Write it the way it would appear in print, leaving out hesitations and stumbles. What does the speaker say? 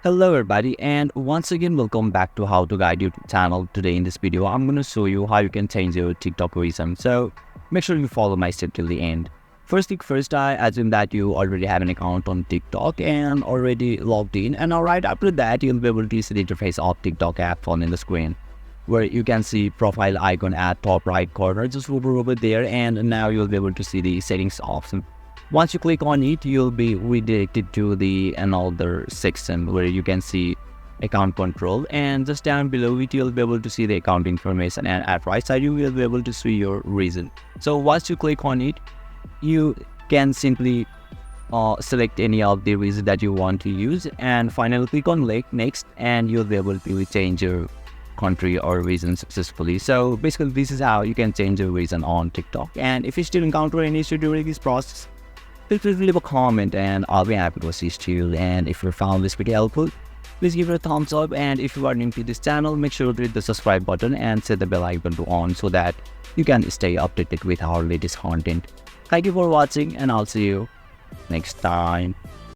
Hello everybody, and once again welcome back to How to Guide Your channel. Today in this video I'm going to show you how you can change your TikTok algorithm. So make sure you follow my step till the end. First thing first, I assume that you already have an account on TikTok and already logged in, and now right after that you'll be able to see the interface of TikTok app on in the screen, where you can see profile icon at top right corner. Just hover over there and now you'll be able to see the settings option. Once you click on it, you'll be redirected to the another section where you can see account control, and just down below it you'll be able to see the account information, and at right side you will be able to see your reason. So once you click on it, you can simply select any of the reason that you want to use, and finally click on next, and you'll be able to change your country or region successfully. So basically this is how you can change your region on TikTok. And if you still encounter any issue during this process, feel free to leave a comment and I'll be happy to assist you. And if you found this video helpful, please give it a thumbs up, and if you are new to this channel, make sure to hit the subscribe button and set the bell icon to on so that you can stay updated with our latest content. Thank you for watching, and I'll see you next time.